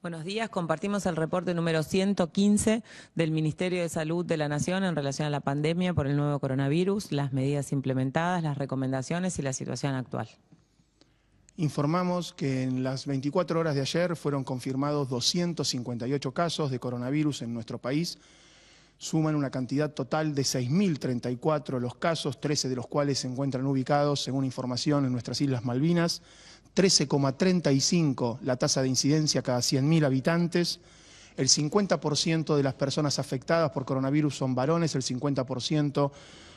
Buenos días, compartimos el reporte número 115 del Ministerio de Salud de la Nación en relación a la pandemia por el nuevo coronavirus, las medidas implementadas, las recomendaciones y la situación actual. Informamos que en las 24 horas de ayer fueron confirmados 258 casos de coronavirus en nuestro país. Suman una cantidad total de 6.034 los casos, 13 de los cuales se encuentran ubicados, según información, en nuestras Islas Malvinas. 13,35 la tasa de incidencia cada 100.000 habitantes. El 50% de las personas afectadas por coronavirus son varones, el 50%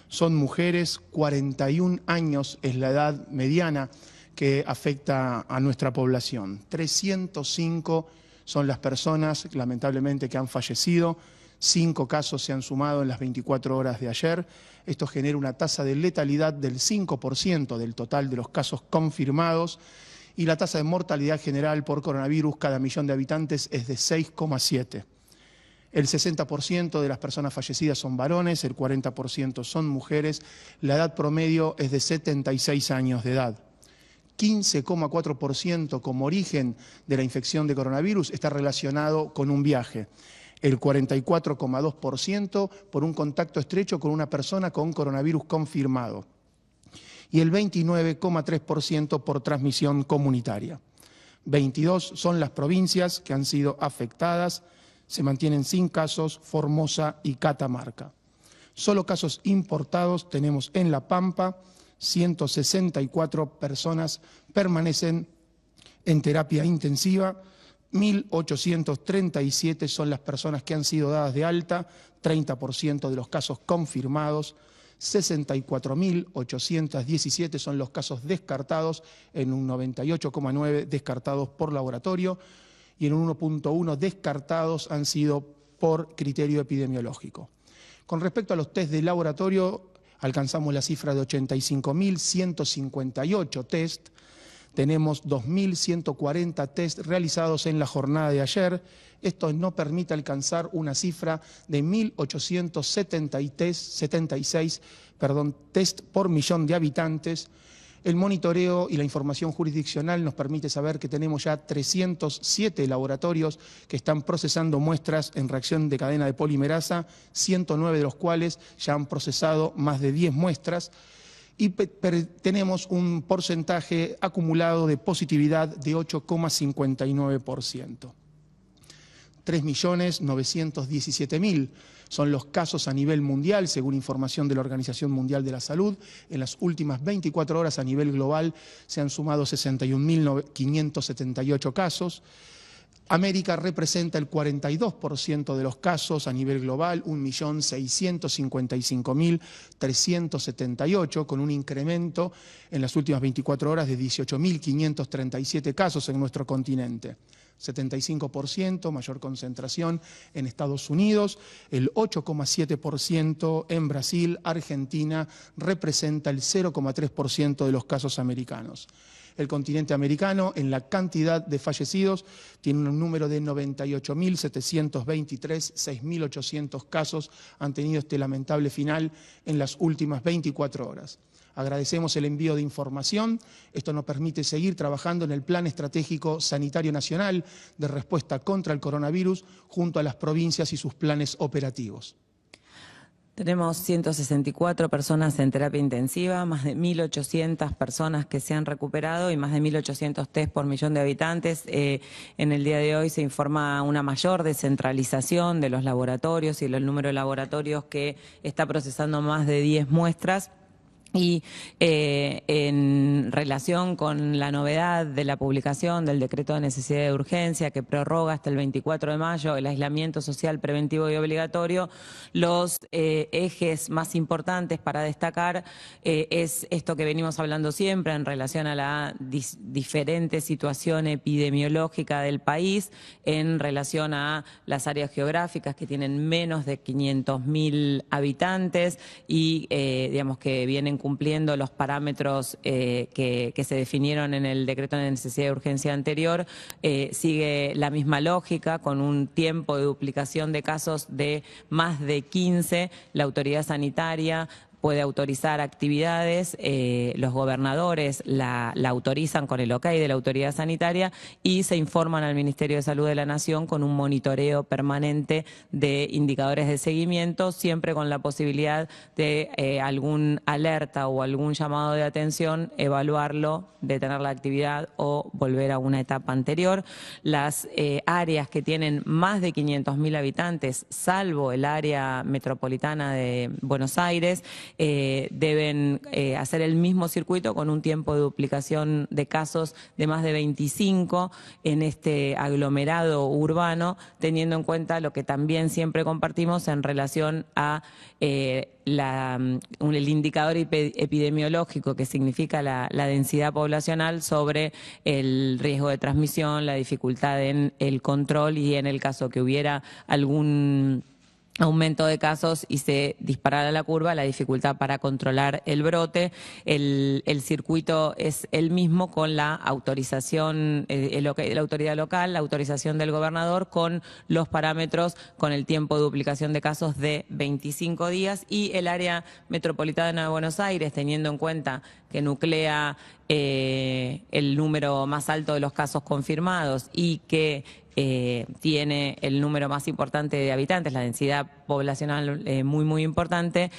son mujeres. 41 años es la edad mediana que afecta a nuestra población. 305 son las personas, lamentablemente, que han fallecido. 5 casos se han sumado en las 24 horas de ayer. Esto genera una tasa de letalidad del 5% del total de los casos confirmados y la tasa de mortalidad general por coronavirus cada millón de habitantes es de 6,7. El 60% de las personas fallecidas son varones, el 40% son mujeres. La edad promedio es de 76 años de edad. 15,4% como origen de la infección de coronavirus está relacionado con un viaje. El 44,2% por un contacto estrecho con una persona con coronavirus confirmado. Y el 29,3% por transmisión comunitaria. 22 son las provincias que han sido afectadas, se mantienen sin casos Formosa y Catamarca. Solo casos importados tenemos en La Pampa, 164 personas permanecen en terapia intensiva, 1.837 son las personas que han sido dadas de alta, 30% de los casos confirmados, 64.817 son los casos descartados, en un 98,9% descartados por laboratorio y en un 1,1% descartados han sido por criterio epidemiológico. Con respecto a los test de laboratorio, alcanzamos la cifra de 85.158 test. Tenemos 2.140 test realizados en la jornada de ayer. Esto no permite alcanzar una cifra de 1.876 test por millón de habitantes. El monitoreo y la información jurisdiccional nos permite saber que tenemos ya 307 laboratorios que están procesando muestras en reacción de cadena de polimerasa, 109 de los cuales ya han procesado más de 10 muestras. Y tenemos un porcentaje acumulado de positividad de 8,59%. 3.917.000 son los casos a nivel mundial, según información de la Organización Mundial de la Salud. En las últimas 24 horas a nivel global se han sumado 61.578 casos. América representa el 42% de los casos a nivel global, 1.655.378, con un incremento en las últimas 24 horas de 18.537 casos en nuestro continente. 75% mayor concentración en Estados Unidos, el 8,7% en Brasil. Argentina representa el 0,3% de los casos americanos. El continente americano, en la cantidad de fallecidos, tiene un número de 98.723, 6.800 casos han tenido este lamentable final en las últimas 24 horas. Agradecemos el envío de información. Esto nos permite seguir trabajando en el Plan Estratégico Sanitario Nacional de respuesta contra el coronavirus junto a las provincias y sus planes operativos. Tenemos 164 personas en terapia intensiva, más de 1.800 personas que se han recuperado y más de 1.800 test por millón de habitantes. En el día de hoy se informa una mayor descentralización de los laboratorios y el número de laboratorios que está procesando más de 10 muestras. Y en relación con la novedad de la publicación del decreto de necesidad de urgencia que prorroga hasta el 24 de mayo el aislamiento social preventivo y obligatorio, los ejes más importantes para destacar es esto que venimos hablando siempre en relación a la diferente situación epidemiológica del país, en relación a las áreas geográficas que tienen menos de 500.000 habitantes y digamos que vienen cumpliendo los parámetros que se definieron en el decreto de necesidad de urgencia anterior. Sigue la misma lógica, con un tiempo de duplicación de casos de más de 15. La autoridad sanitaria puede autorizar actividades, los gobernadores la autorizan con el ok de la autoridad sanitaria y se informan al Ministerio de Salud de la Nación con un monitoreo permanente de indicadores de seguimiento, siempre con la posibilidad de algún alerta o algún llamado de atención, evaluarlo, detener la actividad o volver a una etapa anterior. Las áreas que tienen más de 500.000 habitantes, salvo el área metropolitana de Buenos Aires, deben hacer el mismo circuito con un tiempo de duplicación de casos de más de 25 en este aglomerado urbano, teniendo en cuenta lo que también siempre compartimos en relación a el indicador epidemiológico, que significa la densidad poblacional, sobre el riesgo de transmisión, la dificultad en el control y en el caso que hubiera algún aumento de casos y se disparara la curva, la dificultad para controlar el brote. El circuito es el mismo, con la autorización de la autoridad local, la autorización del gobernador, con los parámetros, con el tiempo de duplicación de casos de 25 días, y el área metropolitana de Buenos Aires, teniendo en cuenta que nuclea el número más alto de los casos confirmados y que tiene el número más importante de habitantes, la densidad poblacional muy importante,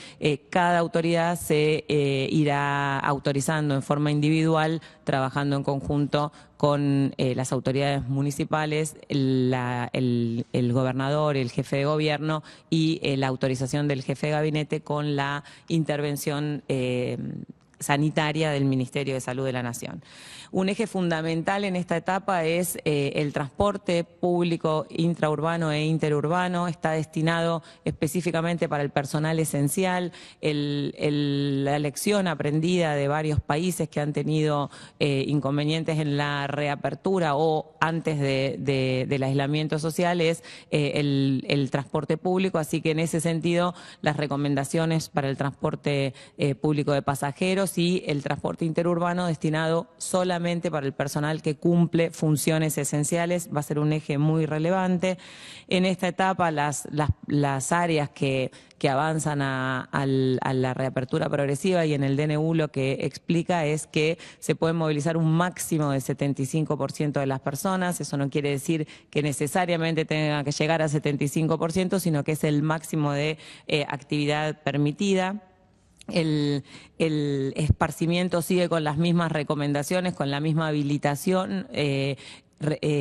cada autoridad se irá autorizando en forma individual, trabajando en conjunto con las autoridades municipales, el gobernador, el jefe de gobierno y la autorización del jefe de gabinete, con la intervención sanitaria del Ministerio de Salud de la Nación. Un eje fundamental en esta etapa es el transporte público intraurbano e interurbano. Está destinado específicamente para el personal esencial. La lección aprendida de varios países que han tenido inconvenientes en la reapertura o antes del aislamiento social es el transporte público, así que en ese sentido las recomendaciones para el transporte público de pasajeros y el transporte interurbano destinado solamente para el personal que cumple funciones esenciales va a ser un eje muy relevante. En esta etapa las áreas que avanzan a la reapertura progresiva, y en el DNU lo que explica es que se puede movilizar un máximo del 75% de las personas. Eso no quiere decir que necesariamente tenga que llegar a 75%, sino que es el máximo de actividad permitida. El esparcimiento sigue con las mismas recomendaciones, con la misma habilitación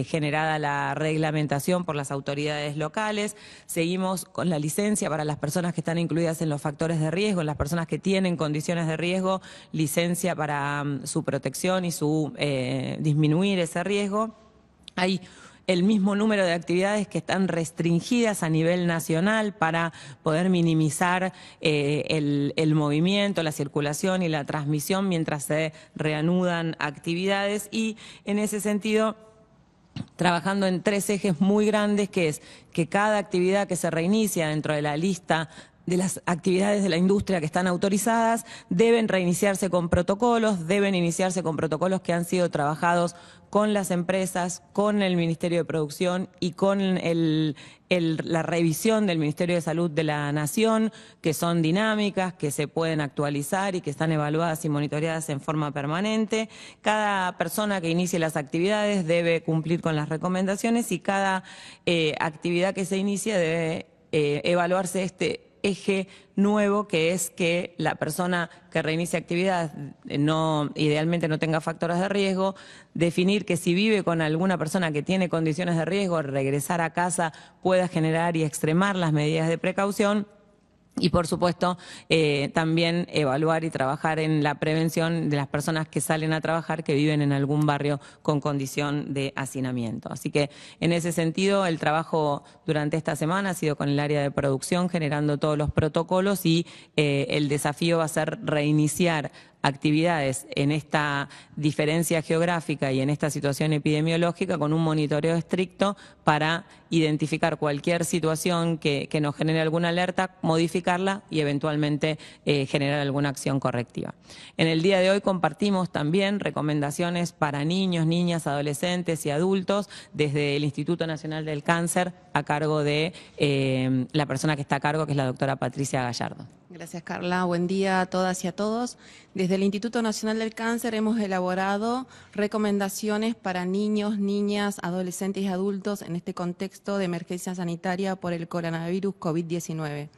generada la reglamentación por las autoridades locales. Seguimos con la licencia para las personas que están incluidas en los factores de riesgo, en las personas que tienen condiciones de riesgo, licencia para su protección y su disminuir ese riesgo. Hay el mismo número de actividades que están restringidas a nivel nacional para poder minimizar el movimiento, la circulación y la transmisión mientras se reanudan actividades, y en ese sentido trabajando en tres ejes muy grandes, que es que cada actividad que se reinicia dentro de la lista de las actividades de la industria que están autorizadas deben reiniciarse con protocolos, deben iniciarse con protocolos que han sido trabajados con las empresas, con el Ministerio de Producción y con la revisión del Ministerio de Salud de la Nación, que son dinámicas, que se pueden actualizar y que están evaluadas y monitoreadas en forma permanente. Cada persona que inicie las actividades debe cumplir con las recomendaciones, y cada actividad que se inicie debe evaluarse este eje nuevo, que es que la persona que reinicie actividad idealmente no tenga factores de riesgo, definir que si vive con alguna persona que tiene condiciones de riesgo, regresar a casa pueda generar y extremar las medidas de precaución. Y, por supuesto, también evaluar y trabajar en la prevención de las personas que salen a trabajar que viven en algún barrio con condición de hacinamiento. Así que, en ese sentido, el trabajo durante esta semana ha sido con el área de producción, generando todos los protocolos, y el desafío va a ser reiniciar actividades en esta diferencia geográfica y en esta situación epidemiológica con un monitoreo estricto para identificar cualquier situación que nos genere alguna alerta, modificarla y eventualmente generar alguna acción correctiva. En el día de hoy compartimos también recomendaciones para niños, niñas, adolescentes y adultos desde el Instituto Nacional del Cáncer, a cargo de la persona que está a cargo, que es la doctora Patricia Gallardo. Gracias, Carla. Buen día a todas y a todos. Desde el Instituto Nacional del Cáncer hemos elaborado recomendaciones para niños, niñas, adolescentes y adultos en este contexto de emergencia sanitaria por el coronavirus COVID-19.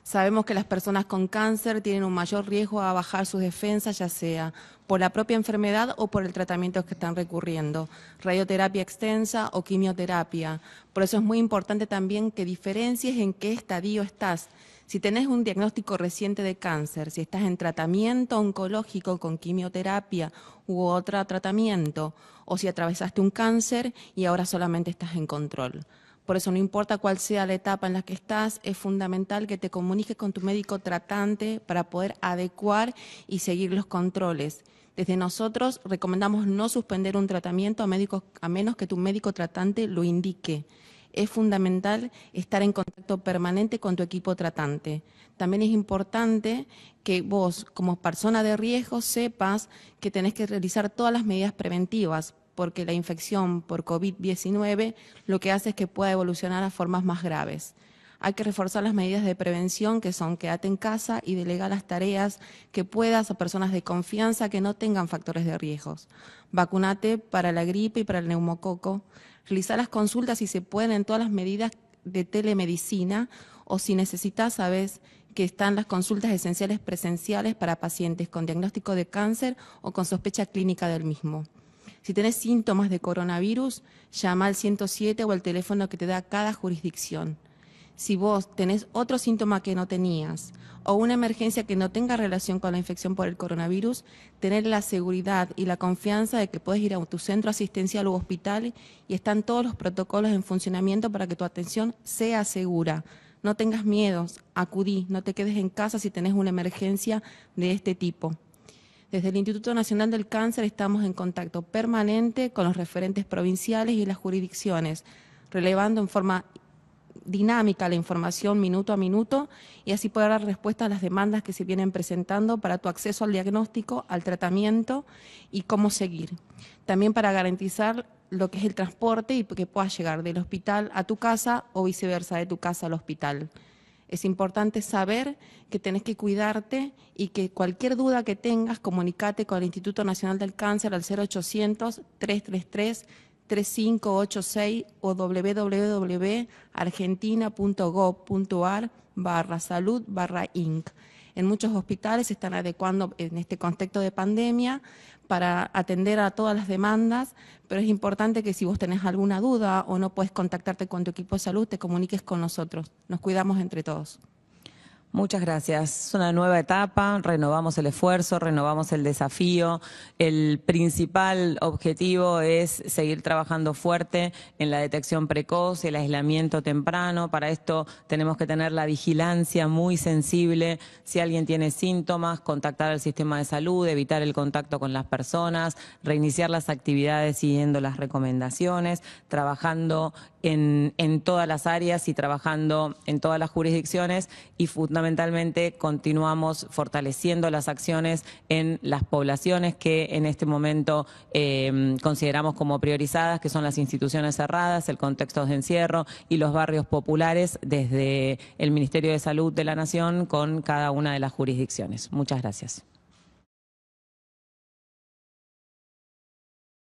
Sabemos que las personas con cáncer tienen un mayor riesgo a bajar sus defensas, ya sea por la propia enfermedad o por el tratamiento que están recurriendo, radioterapia extensa o quimioterapia. Por eso es muy importante también que diferencies en qué estadio estás. Si tenés un diagnóstico reciente de cáncer, si estás en tratamiento oncológico con quimioterapia u otro tratamiento, o si atravesaste un cáncer y ahora solamente estás en control. Por eso no importa cuál sea la etapa en la que estás, es fundamental que te comuniques con tu médico tratante para poder adecuar y seguir los controles. Desde nosotros recomendamos no suspender un tratamiento a menos que tu médico tratante lo indique. Es fundamental estar en contacto permanente con tu equipo tratante. También es importante que vos, como persona de riesgo, sepas que tenés que realizar todas las medidas preventivas, porque la infección por COVID-19 lo que hace es que pueda evolucionar a formas más graves. Hay que reforzar las medidas de prevención, que son quédate en casa y delega las tareas que puedas a personas de confianza que no tengan factores de riesgos. Vacunate para la gripe y para el neumococo. Realizar las consultas si se pueden en todas las medidas de telemedicina, o si necesitas, sabes que están las consultas esenciales presenciales para pacientes con diagnóstico de cáncer o con sospecha clínica del mismo. Si tenés síntomas de coronavirus, llama al 107 o el teléfono que te da cada jurisdicción. Si vos tenés otro síntoma que no tenías o una emergencia que no tenga relación con la infección por el coronavirus, tener la seguridad y la confianza de que puedes ir a tu centro asistencial u hospital y están todos los protocolos en funcionamiento para que tu atención sea segura. No tengas miedos, acudí, no te quedes en casa si tenés una emergencia de este tipo. Desde el Instituto Nacional del Cáncer estamos en contacto permanente con los referentes provinciales y las jurisdicciones, relevando en forma dinámica la información minuto a minuto y así poder dar respuesta a las demandas que se vienen presentando para tu acceso al diagnóstico, al tratamiento y cómo seguir. También para garantizar lo que es el transporte y que puedas llegar del hospital a tu casa o viceversa, de tu casa al hospital. Es importante saber que tenés que cuidarte y que cualquier duda que tengas, comunicate con el Instituto Nacional del Cáncer al 0800-333-3586 o www.argentina.gov.ar/salud/inc. En muchos hospitales se están adecuando en este contexto de pandemia para atender a todas las demandas, pero es importante que si vos tenés alguna duda o no puedes contactarte con tu equipo de salud, te comuniques con nosotros. Nos cuidamos entre todos. Muchas gracias. Es una nueva etapa, renovamos el esfuerzo, renovamos el desafío. El principal objetivo es seguir trabajando fuerte en la detección precoz, el aislamiento temprano. Para esto tenemos que tener la vigilancia muy sensible. Si alguien tiene síntomas, contactar al sistema de salud, evitar el contacto con las personas, reiniciar las actividades siguiendo las recomendaciones, trabajando en todas las áreas y trabajando en todas las jurisdicciones y fundamentalmente continuamos fortaleciendo las acciones en las poblaciones que en este momento consideramos como priorizadas, que son las instituciones cerradas, el contexto de encierro y los barrios populares desde el Ministerio de Salud de la Nación con cada una de las jurisdicciones. Muchas gracias.